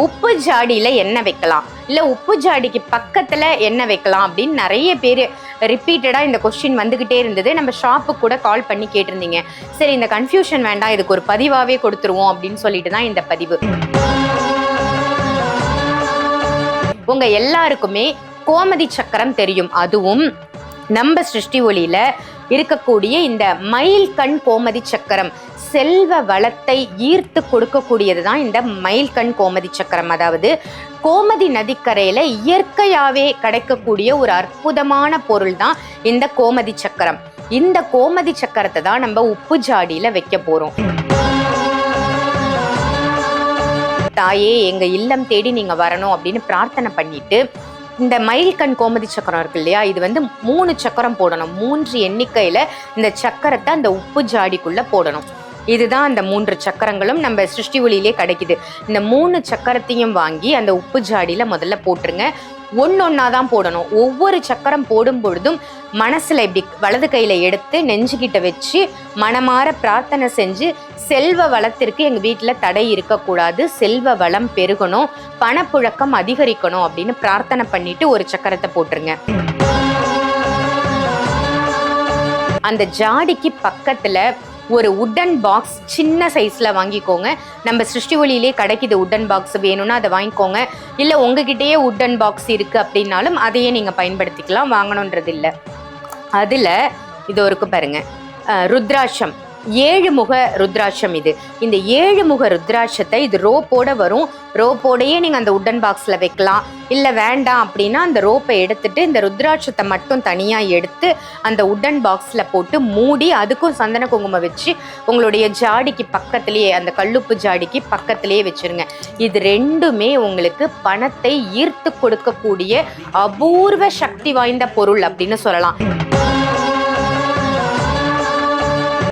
உப்பு ஜாடியில் எண்ணெய் வைக்கலாம், இல்லை உப்பு ஜாடிக்கு பக்கத்தில் எண்ணெய் வைக்கலாம் அப்படின்னு நிறைய பேர் ரிப்பீட்டடாக இந்த கொஸ்டின் வந்துக்கிட்டே இருந்தது. நம்ம ஷாப்புக்கு கூட கால் பண்ணி கேட்டிருந்தீங்க. சரி, இந்த கன்ஃபியூஷன் வேண்டாம், இதுக்கு ஒரு பதிவாகவே கொடுத்துருவோம் அப்படின்னு சொல்லிட்டு தான் இந்த பதிவு. உங்கள் எல்லாருக்குமே கோமதி சக்கரம் தெரியும். அதுவும் நம்ம சிருஷ்டி ஒளியில இருக்கக்கூடிய இந்த மயில் கண் கோமதி சக்கரம் செல்வ வளத்தை ஈர்த்து கொடுக்கக்கூடியது தான் இந்த மயில் கண் கோமதி சக்கரம். அதாவது கோமதி நதிக்கரையில இயற்கையாவே கிடைக்கக்கூடிய ஒரு அற்புதமான பொருள் தான் இந்த கோமதி சக்கரம். இந்த கோமதி சக்கரத்தை தான் நம்ம உப்பு ஜாடியில வைக்க போறோம். தாயே, எங்க இல்லம் தேடி நீங்க வரணும் அப்படின்னு பிரார்த்தனை பண்ணிட்டு இந்த மயில்கண் கோமதி சக்கரம் இருக்கு இல்லையா, இது 3 சக்கரம் போடணும். 3 எண்ணிக்கையில இந்த சக்கரத்தை அந்த உப்பு ஜாடிக்குள்ள போடணும். இதுதான் அந்த 3 சக்கரங்களும் நம்ம சிருஷ்டி ஒளியிலே கிடைக்குது. இந்த 3 சக்கரத்தையும் வாங்கி அந்த உப்பு ஜாடியில முதல்ல போட்டுருங்க. ஒன்னொன்னா தான் போடணும். ஒவ்வொரு சக்கரம் போடும் பொழுதும் மனசுல இப்படி வலது கையில எடுத்து நெஞ்சுகிட்ட வச்சு மனமாற பிரார்த்தனை செஞ்சு, செல்வ வளத்திற்கு எங்க வீட்டுல தடை இருக்கக்கூடாது, செல்வ வளம் பெருகணும், பணப்புழக்கம் அதிகரிக்கணும் அப்படின்னு பிரார்த்தனை பண்ணிட்டு ஒரு சக்கரத்தை போட்டுருங்க. அந்த ஜாடிக்கு பக்கத்துல ஒரு உட்டன் பாக்ஸ் சின்ன சைஸ்ல வாங்கிக்கோங்க. நம்ம சிருஷ்டி ஒளியிலே கிடைக்குது உட்டன் பாக்ஸ், வேணும்னா அதை வாங்கிக்கோங்க. இல்லை உங்ககிட்டயே உட்டன் பாக்ஸ் இருக்கு அப்படின்னாலும் அதையே நீங்க பயன்படுத்திக்கலாம், வாங்கணுன்றது இல்லை. அதுல இது இருக்கு பாருங்க, ருத்ராட்சம், 7 முக ருத்ராட்சம். இந்த 7 முக ருத்ராட்சத்தை இது ரோப்போட வரும். ரோப்போடையே நீங்க அந்த உட்டன் பாக்ஸ்ல வைக்கலாம். இல்ல வேண்டாம் அப்படின்னா அந்த ரோப்பை எடுத்துட்டு இந்த ருத்ராட்சத்தை மட்டும் தனியா எடுத்து அந்த உட்டன் பாக்ஸ்ல போட்டு மூடி அதுக்கும் சந்தன குங்குமம் வச்சு உங்களுடைய ஜாடிக்கு பக்கத்திலேயே, அந்த கல்லுப்பு ஜாடிக்கு பக்கத்திலேயே வச்சிருங்க. இது ரெண்டுமே உங்களுக்கு பணத்தை ஈர்த்து கொடுக்கக்கூடிய அபூர்வ சக்தி வாய்ந்த பொருள் அப்படின்னு சொல்லலாம்.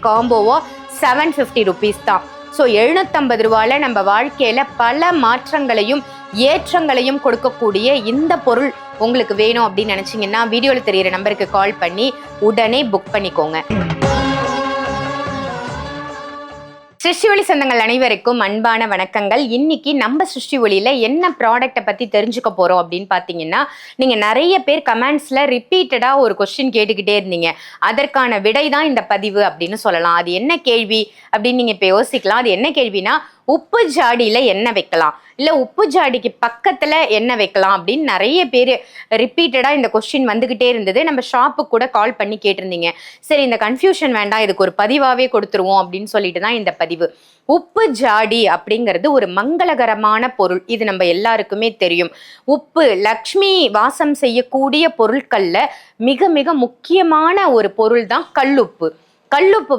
காம்போவா 750 rupees தான். ஸோ 750 ரூபாயில நம்ம வாழ்க்கையில பல மாற்றங்களையும் ஏற்றங்களையும் கொடுக்கக்கூடிய இந்த பொருள் உங்களுக்கு வேணும் அப்படின்னு நினைச்சீங்கன்னா வீடியோல தெரியிற நம்பருக்கு கால் பண்ணி உடனே புக் பண்ணிக்கோங்க. சிருஷ்டி ஒளி சொந்தங்கள் அனைவருக்கும் அன்பான வணக்கங்கள். இன்னைக்கு நம்ம சிருஷ்டி ஒளியில என்ன ப்ராடக்டை பத்தி தெரிஞ்சுக்க போறோம் அப்படின்னு பாத்தீங்கன்னா, நீங்க நிறைய பேர் கமெண்ட்ஸ்ல ரிப்பீட்டடா ஒரு கொஸ்டின் கேட்டுக்கிட்டே இருந்தீங்க. அதற்கான விடை தான் இந்த பதிவு அப்படின்னு சொல்லலாம். அது என்ன கேள்வி அப்படின்னு நீங்க இப்ப யோசிக்கலாம். அது என்ன கேள்வினா, உப்பு ஜாடியில எண்ணெய் வைக்கலாம், இல்லை உப்பு ஜாடிக்கு பக்கத்துல எண்ணெய் வைக்கலாம் அப்படின்னு நிறைய பேர் ரிப்பீட்டடா இந்த கொஸ்டின் வந்துகிட்டே இருந்தது. நம்ம ஷாப்புக்கு கூட கால் பண்ணி கேட்டிருந்தீங்க. சரி, இந்த கன்ஃபியூஷன் வேண்டாம், இதுக்கு ஒரு பதிவாகவே கொடுத்துருவோம் அப்படின்னு சொல்லிட்டு தான் இந்த பதிவு. உப்பு ஜாடி அப்படிங்கிறது ஒரு மங்களகரமான பொருள். இது நம்ம எல்லாருக்குமே தெரியும். உப்பு லக்ஷ்மி வாசம் செய்யக்கூடிய பொருட்கள்ல மிக மிக முக்கியமான ஒரு பொருள் தான் கல்லுப்பு. கல்லுப்பு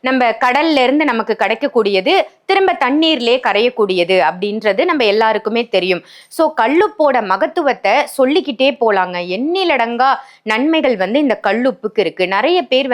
நம்ம கடல்ல இருந்து நமக்கு கிடைக்கக்கூடியது, திரும்ப தண்ணீர்லயே கரையக்கூடியது அப்படின்றது நம்ம எல்லாருக்குமே தெரியும். ஸோ கல்லுப்போட மகத்துவத்தை சொல்லிக்கிட்டே போலாங்க. எண்ணிலடங்கா நன்மைகள் இந்த கல்லுப்புக்கு இருக்கு. நிறைய பேர்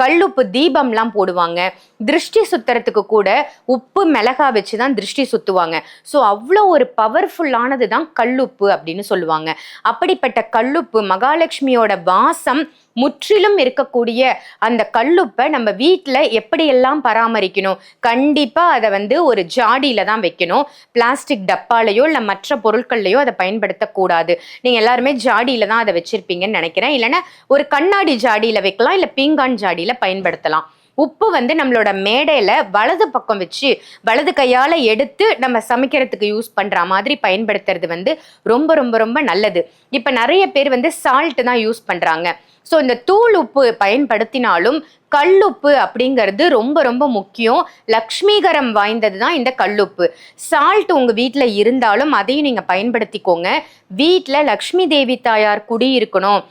கல்லுப்பு தீபம்லாம் போடுவாங்க. திருஷ்டி சுத்துறதுக்கு கூட உப்பு மிளகா வச்சுதான் திருஷ்டி சுத்துவாங்க. ஸோ அவ்வளோ ஒரு பவர்ஃபுல்லானது தான் கல்லுப்பு அப்படின்னு சொல்லுவாங்க. அப்படிப்பட்ட கல்லுப்பு, மகாலட்சுமியோட வாசம் முற்றிலும் இருக்கக்கூடிய அந்த கல்லுப்பை நம்ம வீட்டில் எப்படியெல்லாம் பராமரிக்கணும்? கண்டிப்பா அதை ஒரு ஜாடியில தான் வைக்கணும். பிளாஸ்டிக் டப்பாலையோ இல்லை மற்ற பொருட்கள்லையோ அதை பயன்படுத்தக்கூடாது. நீங்க எல்லாருமே ஜாடியில தான் அதை வச்சிருப்பீங்கன்னு நினைக்கிறேன். இல்லைன்னா ஒரு கண்ணாடி ஜாடியில வைக்கலாம், இல்லை பீங்கான் ஜாடியில பயன்படுத்தலாம். உப்பு நம்மளோட மேடையில வலது பக்கம் வச்சு வலது கையால எடுத்து நம்ம சமைக்கிறதுக்கு யூஸ் பண்ற மாதிரி பயன்படுத்துறது ரொம்ப ரொம்ப ரொம்ப நல்லது. இப்ப நிறைய பேர் சால்ட் தான் யூஸ் பண்றாங்க. ஸோ இந்த தூள் உப்பு பயன்படுத்தினாலும் கல்லுப்பு அப்படிங்கிறது ரொம்ப ரொம்ப முக்கியம். லக்ஷ்மிகரம் வாய்ந்தது தான் இந்த கல்லுப்பு. சால்ட் உங்க வீட்டில் இருந்தாலும் அதையும் நீங்க பயன்படுத்திக்கோங்க. வீட்டில் லக்ஷ்மி தேவி தாயார் குடியிருக்கணும்,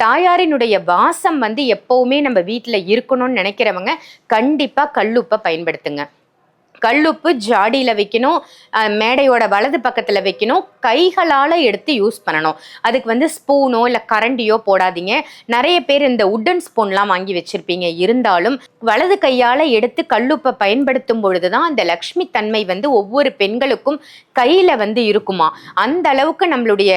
தாயாரினுடைய வாசம் எப்பவுமே நம்ம வீட்டில் இருக்கணும்னு நினைக்கிறவங்க கண்டிப்பா கல்லுப்பை பயன்படுத்துங்க. கல்லுப்பு ஜாடியில் வைக்கணும், மேடையோட வலது பக்கத்தில் வைக்கணும், கைகளால் எடுத்து யூஸ் பண்ணணும். அதுக்கு ஸ்பூனோ இல்லை கரண்டியோ போடாதீங்க. நிறைய பேர் இந்த உட்டன் ஸ்பூன்லாம் வாங்கி வச்சிருப்பீங்க. இருந்தாலும் வலது கையால் எடுத்து கல்லுப்பை பயன்படுத்தும் பொழுது தான் அந்த லக்ஷ்மி தன்மை ஒவ்வொரு பெண்களுக்கும் கையில் இருக்குமா. அந்த அளவுக்கு நம்மளுடைய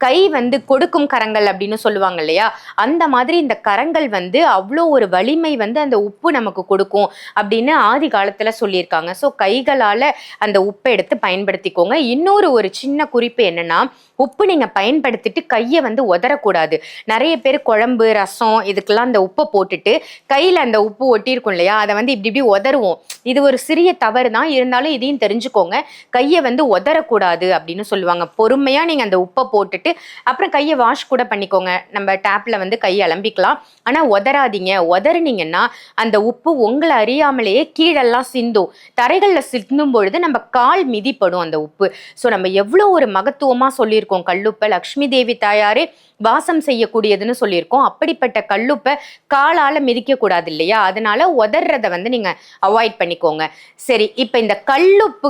கை வந்து கொடுக்கும் கரங்கள் அப்படின்னு சொல்லுவாங்க இல்லையா, அந்த மாதிரி இந்த கரங்கள் வந்து அவ்வளோ ஒரு வலிமை வந்து அந்த உப்பு நமக்கு கொடுக்கும் அப்படின்னு ஆதி காலத்துல சொல்லியிருக்காங்க. ஸோ கைகளால அந்த உப்பை எடுத்து பயன்படுத்திக்கோங்க. இன்னொரு ஒரு சின்ன குறிப்பு என்னன்னா, உப்பு நீங்க பயன்படுத்திட்டு கையை வந்து உதறக்கூடாது. நிறைய பேர் குழம்பு ரசம் இதுக்கெல்லாம் அந்த உப்பை போட்டுட்டு கையில அந்த உப்பு ஒட்டியிருக்கும் இல்லையா, அதை வந்து இப்படி இப்படி உதறுவோம். இது ஒரு சிறிய தவறு தான், இருந்தாலும் இதையும் தெரிஞ்சுக்கோங்க. கையை வந்து உதறக்கூடாது அப்படின்னு சொல்லுவாங்க. பொறுமையா நீங்க அந்த உப்பை போட்டுட்டு அப்புறம் கையை வாஷ் கூட பண்ணிக்கோங்க. நம்ம டேப்ல வந்து கையை அலம்பிக்கலாம். ஆனா உதறாதீங்க. உதறினீங்கன்னா அந்த உப்பு உங்களை அறியாமலேயே கீழெல்லாம் சிந்தும். தரைகள்ல சிந்தும் பொழுது நம்ம கால் மிதிப்படும் அந்த உப்பு. ஸோ நம்ம எவ்வளோ ஒரு மகத்துவமா சொல்லியிருக்கோம். கல்லுப்பை லக்ஷ்மி தேவி தாயாரே வாசம் செய்யக்கூடியதுன்னு சொல்லியிருக்கோம். அப்படிப்பட்ட கல்லுப்பை காலால மிதிக்க கூடாது இல்லையா, அதனால உதறத வந்து நீங்க அவாய்ட் பண்ணிக்கோங்க. சரி, இப்ப இந்த கல்லுப்பு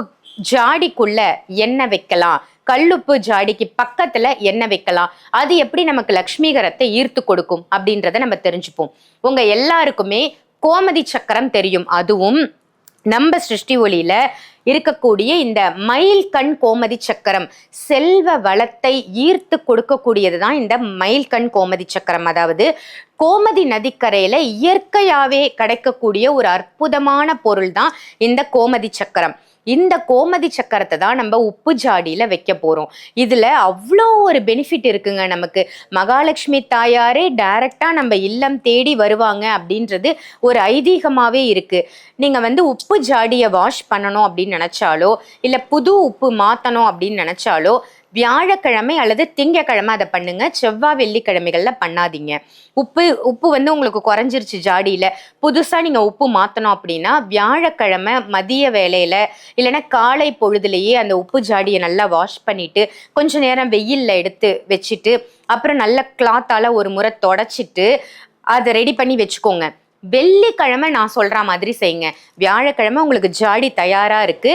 ஜாடிக்குள்ள என்ன வைக்கலாம், கல்லுப்பு ஜாடிக்கு பக்கத்துல என்ன வைக்கலாம், அது எப்படி நமக்கு லக்ஷ்மிகரத்தை ஈர்த்து கொடுக்கும் அப்படின்றத நம்ம தெரிஞ்சுப்போம். உங்க எல்லாருக்குமே கோமதி சக்கரம் தெரியும். அதுவும் நம்ம சிருஷ்டி ஒளியில இருக்கக்கூடிய இந்த மயில் கண் கோமதி சக்கரம் செல்வ வளத்தை ஈர்த்து கொடுக்கக்கூடியது தான் இந்த மயில் கண் கோமதி சக்கரம். அதாவது கோமதி நதிக்கரையில இயற்கையாவே கிடைக்கக்கூடிய ஒரு அற்புதமான பொருள் தான் இந்த கோமதி சக்கரம். இந்த கோமதி சக்கரத்தை தான் நம்ம உப்பு ஜாடியில வைக்க போறோம். இதுல அவ்வளோ ஒரு பெனிஃபிட் இருக்குங்க நமக்கு. மகாலட்சுமி தாயாரே டைரக்டா நம்ம இல்லம் தேடி வருவாங்க அப்படின்றது ஒரு ஐதீகமாவே இருக்கு. நீங்க வந்து உப்பு ஜாடியை வாஷ் பண்ணணும் அப்படின்னு நினைச்சாலோ இல்ல புது உப்பு மாத்தணும் அப்படின்னு நினைச்சாலோ வியாழக்கிழமை அல்லது திங்கக்கிழமை அதை பண்ணுங்க. செவ்வாய் வெள்ளிக்கிழமைகள்ல பண்ணாதீங்க. உப்பு வந்து உங்களுக்கு குறைஞ்சிருச்சு ஜாடியில, புதுசா நீங்க உப்பு மாத்தணும் அப்படின்னா வியாழக்கிழமை மதிய வேலையில இல்லைன்னா காலை பொழுதுலேயே அந்த உப்பு ஜாடியை நல்லா வாஷ் பண்ணிட்டு கொஞ்ச நேரம் வெயில்ல எடுத்து வச்சுட்டு அப்புறம் நல்ல கிளாத்தால ஒரு முறை தொடச்சிட்டு அதை ரெடி பண்ணி வச்சுக்கோங்க. வெள்ளிக்கிழமை நான் சொல்ற மாதிரி செய்யுங்க. வியாழக்கிழமை உங்களுக்கு ஜாடி தயாரா இருக்கு.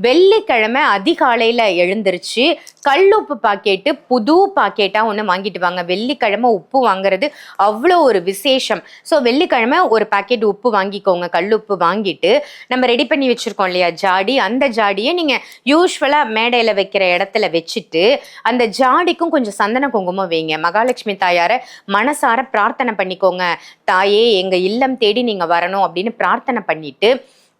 வெள்ளிக்கிழமை அதிகாலையில எழுந்திருச்சு கல்லுப்பு பாக்கெட்டு புது பாக்கெட்டா ஒன்று வாங்கிட்டு வாங்க. வெள்ளிக்கிழமை உப்பு வாங்குறது அவ்வளோ ஒரு விசேஷம். ஸோ வெள்ளிக்கிழமை ஒரு பாக்கெட் உப்பு வாங்கிக்கோங்க. கல்லுப்பு வாங்கிட்டு நம்ம ரெடி பண்ணி வச்சிருக்கோம் இல்லையா ஜாடி, அந்த ஜாடியை நீங்க யூஸ்வலா மேடையில வைக்கிற இடத்துல வச்சுட்டு அந்த ஜாடிக்கும் கொஞ்சம் சந்தன குங்குமம் வைங்க. மகாலட்சுமி தாயாரை மனசார பிரார்த்தனை பண்ணிக்கோங்க. தாயே எங்க இல்லம் தேடி நீங்க வரணும் அப்படின்னு பிரார்த்தனை பண்ணிட்டு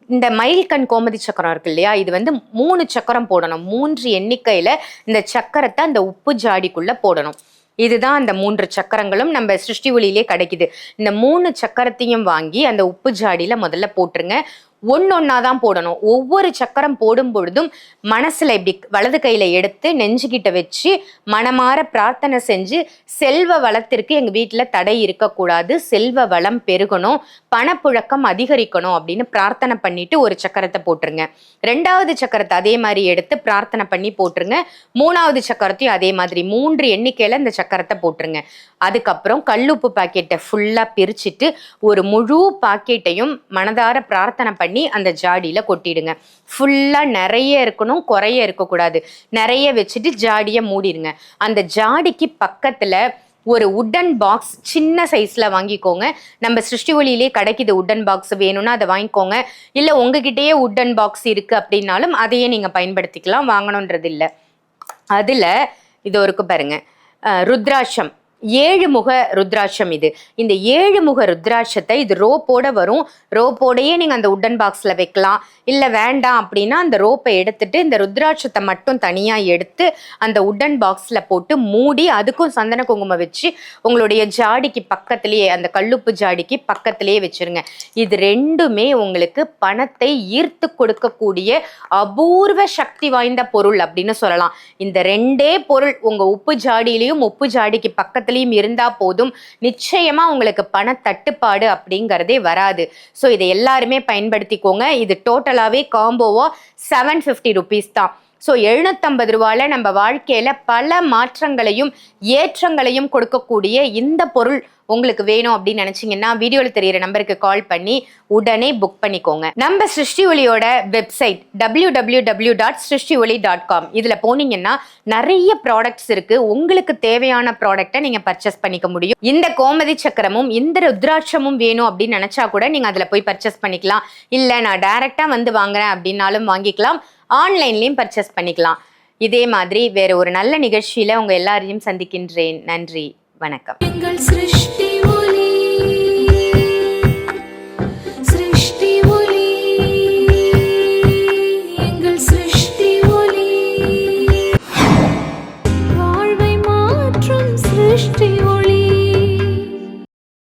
இந்த மயில்கண் கோமதி சக்கரம் இருக்கு இல்லையா, இது வந்து 3 சக்கரம் போடணும். 3 எண்ணிக்கையில இந்த சக்கரத்தை அந்த உப்பு ஜாடிக்குள்ள போடணும். இதுதான் அந்த 3 சக்கரங்களும் நம்ம சிருஷ்டி ஒளியிலே கிடைக்குது. இந்த 3 சக்கரத்தையும் வாங்கி அந்த உப்பு ஜாடியில முதல்ல போட்டுருங்க. ஒன்னொன்னாதான் போடணும். ஒவ்வொரு சக்கரம் போடும் பொழுதும் மனசுல இப்படி வலது கையில எடுத்து நெஞ்சுகிட்ட வச்சு மனமாற பிரார்த்தனை செஞ்சு செல்வ வளத்திற்கு எங்க வீட்டுல தடை இருக்கக்கூடாது, செல்வ வளம் பெருகணும், பணப்புழக்கம் அதிகரிக்கணும் அப்படின்னு பிரார்த்தனை பண்ணிட்டு ஒரு சக்கரத்தை போட்டுருங்க. 2வது சக்கரத்தை அதே மாதிரி எடுத்து பிரார்த்தனை பண்ணி போட்டுருங்க. 3வது சக்கரத்தையும் அதே மாதிரி 3 எண்ணிக்கையில இந்த சக்கரத்தை போட்டுருங்க. அதுக்கப்புறம் கல்லுப்பு பாக்கெட்டை ஃபுல்லா பிரிச்சுட்டு ஒரு முழு பாக்கெட்டையும் மனதார பிரார்த்தனை பண்ணி அந்த ஜாடியில கொட்டிடுங்க. ஃபுல்லா நிறைய இருக்கணும், குறைய இருக்கக்கூடாது. நிறைய வச்சுட்டு ஜாடியை மூடிடுங்க. அந்த ஜாடிக்கு பக்கத்துல ஒரு உட்டன் பாக்ஸ் சின்ன சைஸ்ல வாங்கிக்கோங்க. நம்ம சிருஷ்டி ஒளியிலே கிடைக்குது உட்டன் பாக்ஸ், வேணும்னா அதை வாங்கிக்கோங்க. இல்ல உங்ககிட்டயே உட்டன் பாக்ஸ் இருக்கு அப்படின்னாலும் அதையே நீங்க பயன்படுத்திக்கலாம், வாங்கணுன்றது இல்லை. அதுல இது ஒருக்கு பாருங்க, ருத்ராட்சம் 7 முக ருத்ராட்சம். இந்த 7 முக ருத்ராட்சத்தை இது ரோப்போட வரும். ரோப்போடையே நீங்க அந்த உட்டன் பாக்ஸ்ல வைக்கலாம். இல்ல வேண்டாம் அப்படின்னா அந்த ரோப்பை எடுத்துட்டு இந்த ருத்ராட்சத்தை மட்டும் தனியா எடுத்து அந்த உட்டன் பாக்ஸ்ல போட்டு மூடி அதுக்கும் சந்தன குங்குமம் வச்சு உங்களுடைய ஜாடிக்கு பக்கத்திலேயே, அந்த கல்லுப்பு ஜாடிக்கு பக்கத்திலேயே வச்சிருங்க. இது ரெண்டுமே உங்களுக்கு பணத்தை ஈர்த்து கொடுக்கக்கூடிய அபூர்வ சக்தி வாய்ந்த பொருள் அப்படின்னு சொல்லலாம். இந்த 2 பொருள் உங்க உப்பு ஜாடியிலையும் உப்பு ஜாடிக்கு பக்கத்துல இருந்தா போதும், நிச்சயமா உங்களுக்கு பண தட்டுப்பாடு அப்படிங்கறதே வராது. சோ இதை எல்லாருமே பயன்படுத்திக்கோங்க. இது டோட்டலாவே காம்போவா 750 rupees தான். ஸோ 750 ரூபாயில நம்ம வாழ்க்கையில பல மாற்றங்களையும் ஏற்றங்களையும் கொடுக்கக்கூடிய இந்த பொருள் உங்களுக்கு வேணும் அப்படின்னு நினைச்சீங்கன்னா வீடியோல தெரியிற நம்பருக்கு கால் பண்ணி உடனே புக் பண்ணிக்கோங்க. நம்ம சிருஷ்டி ஒளியோட வெப்சைட் www.srishtioli.com. இதுல போனீங்கன்னா நிறைய ப்ராடக்ட்ஸ் இருக்கு. உங்களுக்கு தேவையான ப்ராடக்டை நீங்க பர்ச்சேஸ் பண்ணிக்க முடியும். இந்த கோமதி சக்கரமும் இந்த ருத்ராட்சமும் வேணும் அப்படின்னு நினைச்சா கூட நீங்க அதுல போய் பர்ச்சேஸ் பண்ணிக்கலாம். இல்ல நான் டைரக்டா வந்து வாங்குறேன் அப்படின்னாலும் வாங்கிக்கலாம், ஆன்லைன்லயும் பர்ச்சேஸ் பண்ணிக்கலாம். இதே மாதிரி வேற ஒரு நல்ல நிகழ்ச்சியில உங்க எல்லாரையும் சந்திக்கின்றேன். நன்றி, வணக்கம். எங்கள் சிருஷ்டி